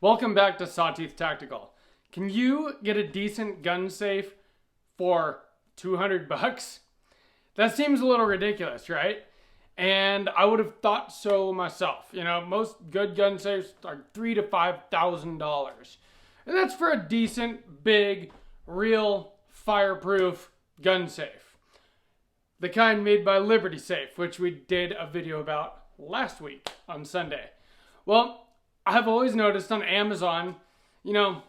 Welcome back to Sawtooth Tactical. Can you get a decent gun safe for 200 bucks? That seems a little ridiculous, right? And I would have thought so myself. You know, most good gun safes are $3,000 to $5,000. And that's for a decent, big, real, fireproof gun safe. The kind made by Liberty Safe, which we did a video about last week on Sunday. Well, I've always noticed on Amazon, you know,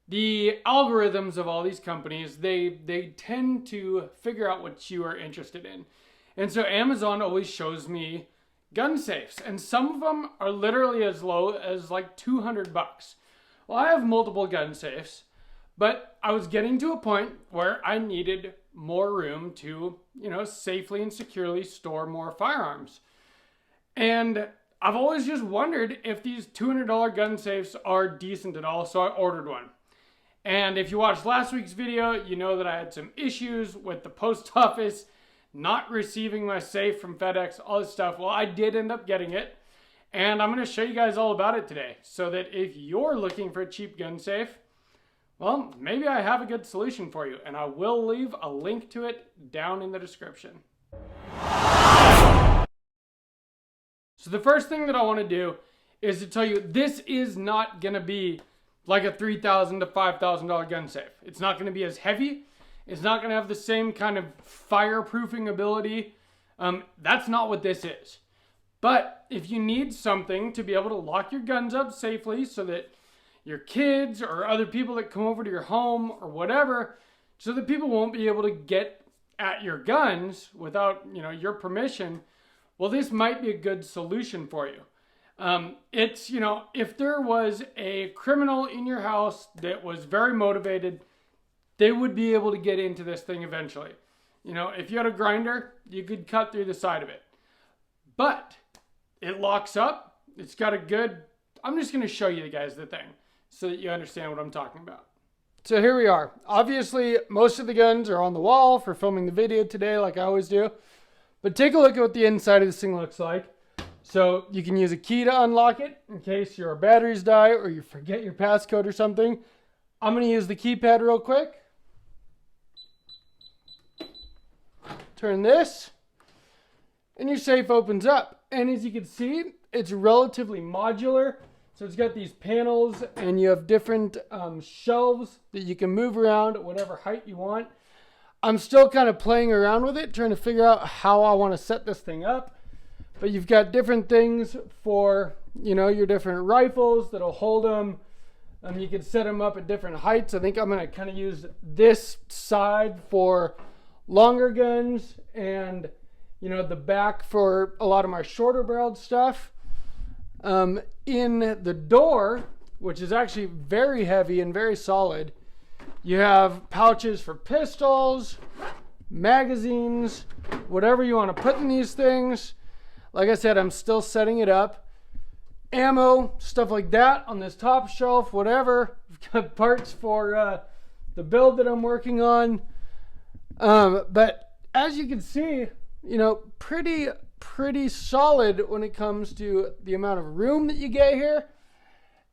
the algorithms of all these companies, they tend to figure out what you are interested in. And so Amazon always shows me gun safes, and some of them are literally as low as like 200 bucks. Well, I have multiple gun safes, but I was getting to a point where I needed more room to, you know, safely and securely store more firearms. And I've always just wondered if these $200 gun safes are decent at all, so I ordered one. And if you watched last week's video, you know that I had some issues with the post office not receiving my safe from FedEx, all this stuff. Well, I did end up getting it, and I'm going to show you guys all about it today, so that if you're looking for a cheap gun safe, well, maybe I have a good solution for you, and I will leave a link to it down in the description. So the first thing that I want to do is to tell you this is not going to be like a $3,000 to $5,000 gun safe. It's not going to be as heavy. It's not going to have the same kind of fireproofing ability. That's not what this is. But if you need something to be able to lock your guns up safely so that your kids or other people that come over to your home or whatever, so that people won't be able to get at your guns without, you know, your permission, well, this might be a good solution for you. It's, you know, if there was a criminal in your house that was very motivated, they would be able to get into this thing eventually. You know, if you had a grinder, you could cut through the side of it. But it locks up. It's got a good, I'm just going to show you guys the thing so that you understand what I'm talking about. So here we are. Obviously, most of the guns are on the wall for filming the video today, like I always do. But take a look at what the inside of this thing looks like. So you can use a key to unlock it in case your batteries die or you forget your passcode or something. I'm going to use the keypad real quick. Turn this, and your safe opens up. And as you can see, it's relatively modular. So it's got these panels, and you have different shelves that you can move around at whatever height you want. I'm still kind of playing around with it, trying to figure out how I want to set this thing up. But you've got different things for, you know, your different rifles that'll hold them. You can set them up at different heights. I think I'm going to kind of use this side for longer guns and, you know, the back for a lot of my shorter barreled stuff. In the door, which is actually very heavy and very solid, you have pouches for pistols, magazines, whatever you want to put in these things. Like I said, I'm still setting it up. Ammo, stuff like that on this top shelf, whatever. I've got parts for the build that I'm working on. But as you can see, you know, pretty solid when it comes to the amount of room that you get here.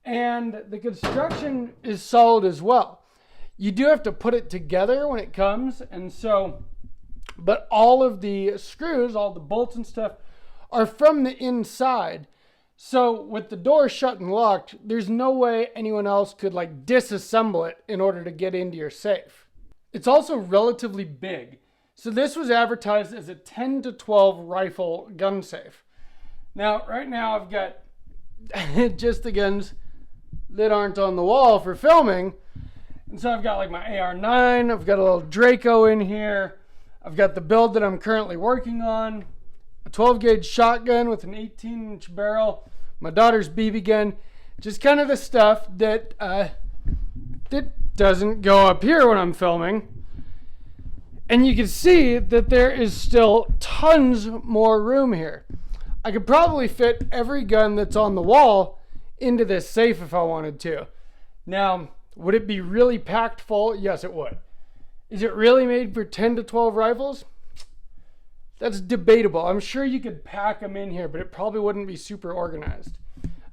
And the construction is solid as well. You do have to put it together when it comes, and so, but all of the screws, all the bolts and stuff are from the inside. So with the door shut and locked, there's no way anyone else could like disassemble it in order to get into your safe. It's also relatively big. So this was advertised as a 10 to 12 rifle gun safe. Now, right now I've got just the guns that aren't on the wall for filming. And so I've got like my AR-9, I've got a little Draco in here, I've got the build that I'm currently working on, a 12 gauge shotgun with an 18-inch barrel, my daughter's BB gun, just kind of the stuff that doesn't go up here when I'm filming. And you can see that there is still tons more room here. I could probably fit every gun that's on the wall into this safe if I wanted to. Now, would it be really packed full? Yes, it would. Is it really made for 10 to 12 rifles? That's debatable. I'm sure you could pack them in here, but it probably wouldn't be super organized.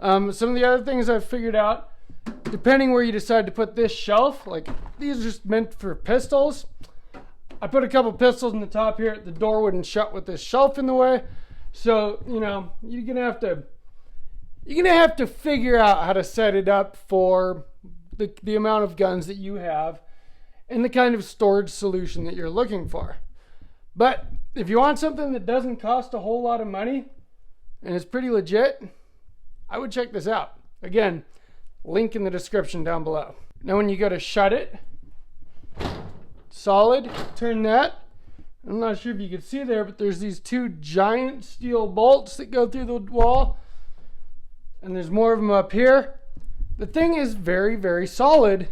Some of the other things I've figured out depending where you decide to put this shelf, like these are just meant for pistols. I put a couple pistols in the top here. The door wouldn't shut with this shelf in the way. So, you know, you're gonna have to figure out how to set it up for the amount of guns that you have and the kind of storage solution that you're looking for. But if you want something that doesn't cost a whole lot of money and is pretty legit, I would check this out. Again, link in the description down below. Now when you go to shut it, solid, turn that. I'm not sure if you can see there, but there's these two giant steel bolts that go through the wall. And there's more of them up here. The thing is very, very solid.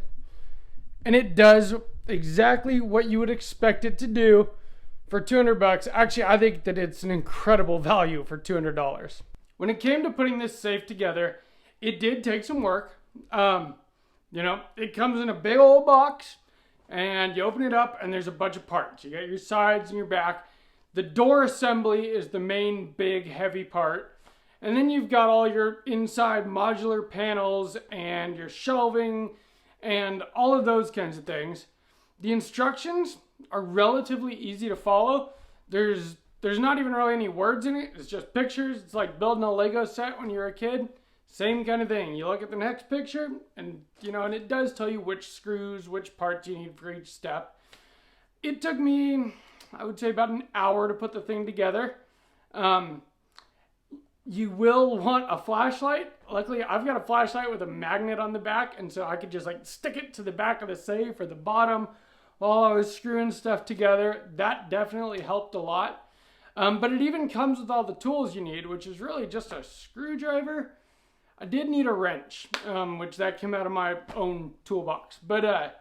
And it does exactly what you would expect it to do for 200 bucks. Actually, I think that it's an incredible value for $200. When it came to putting this safe together, it did take some work. You know, it comes in a big old box. And you open it up and there's a bunch of parts. You got your sides and your back. The door assembly is the main big heavy part. And then you've got all your inside modular panels and your shelving and all of those kinds of things. The instructions are relatively easy to follow. There's not even really any words in it. It's just pictures. It's like building a Lego set when you're a kid. Same kind of thing. You look at the next picture and, you know, and it does tell you which screws, which parts you need for each step. It took me, I would say, about an hour to put the thing together. You will want a flashlight. Luckily, I've got a flashlight with a magnet on the back, and so I could just like stick it to the back of the safe or the bottom while I was screwing stuff together. That definitely helped a lot. But it even comes with all the tools you need, which is really just a screwdriver. I did need a wrench, which that came out of my own toolbox. But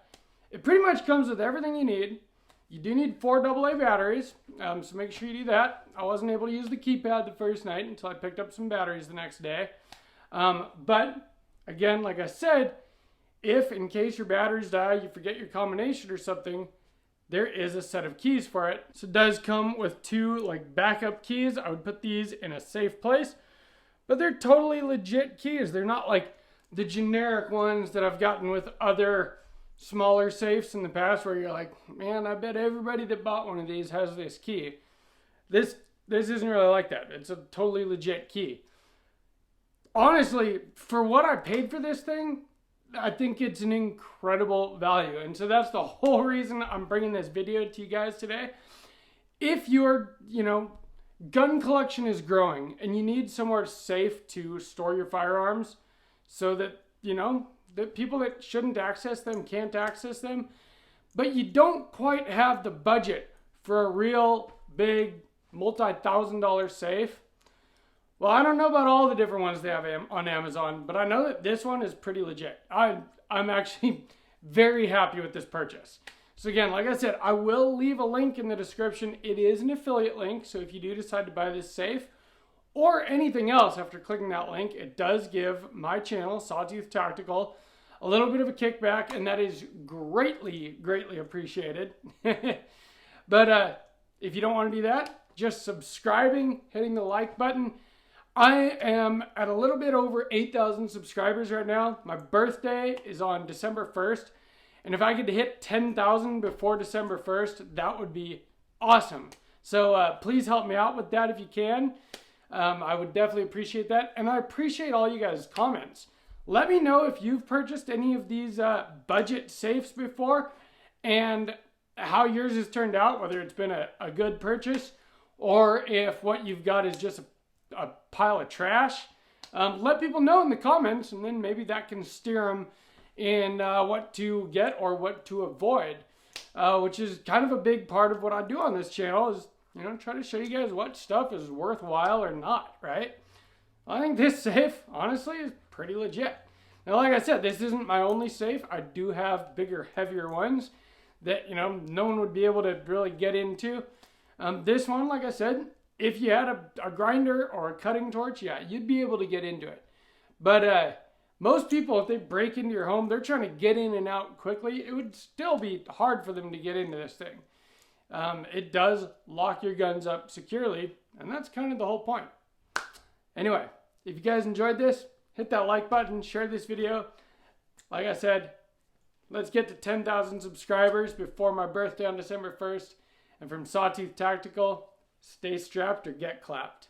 it pretty much comes with everything you need. You do need 4 AA batteries, so make sure you do that. I wasn't able to use the keypad the first night until I picked up some batteries the next day. But again, like I said, if in case your batteries die, you forget your combination or something, there is a set of keys for it. So it does come with 2 like backup keys. I would put these in a safe place. But they're totally legit keys. They're not like the generic ones that I've gotten with other smaller safes in the past where you're like, man, I bet everybody that bought one of these has this key. This isn't really like that. It's a totally legit key. Honestly, for what I paid for this thing, I think it's an incredible value. And so that's the whole reason I'm bringing this video to you guys today. If you're, you know, gun collection is growing and you need somewhere safe to store your firearms so that, you know, that people that shouldn't access them can't access them, but you don't quite have the budget for a real big multi-$1,000 safe. Well, I don't know about all the different ones they have on Amazon, but I know that this one is pretty legit. I'm actually very happy with this purchase. So again, like I said, I will leave a link in the description. It is an affiliate link, so if you do decide to buy this safe or anything else after clicking that link, it does give my channel, Sawtooth Tactical, a little bit of a kickback, and that is greatly, greatly appreciated. But if you don't want to do that, just subscribing, hitting the like button. I am at a little bit over 8,000 subscribers right now. My birthday is on December 1st. And if I could hit 10,000 before December 1st, that would be awesome. So please help me out with that if you can. I would definitely appreciate that. And I appreciate all you guys' comments. Let me know if you've purchased any of these budget safes before and how yours has turned out, whether it's been a good purchase or if what you've got is just a pile of trash. Let people know in the comments, and then maybe that can steer them in what to get or what to avoid, which is kind of a big part of what I do on this channel is, you know, try to show you guys what stuff is worthwhile or not, right? I think this safe, honestly, is pretty legit. Now, like I said, this isn't my only safe. I do have bigger, heavier ones that, you know, no one would be able to really get into. This one, like I said, if you had a grinder or a cutting torch, yeah, you'd be able to get into it. But most people, if they break into your home, they're trying to get in and out quickly. It would still be hard for them to get into this thing. It does lock your guns up securely, and that's kind of the whole point. Anyway, if you guys enjoyed this, hit that like button, share this video. Like I said, let's get to 10,000 subscribers before my birthday on December 1st. And from Sawtooth Tactical, stay strapped or get clapped.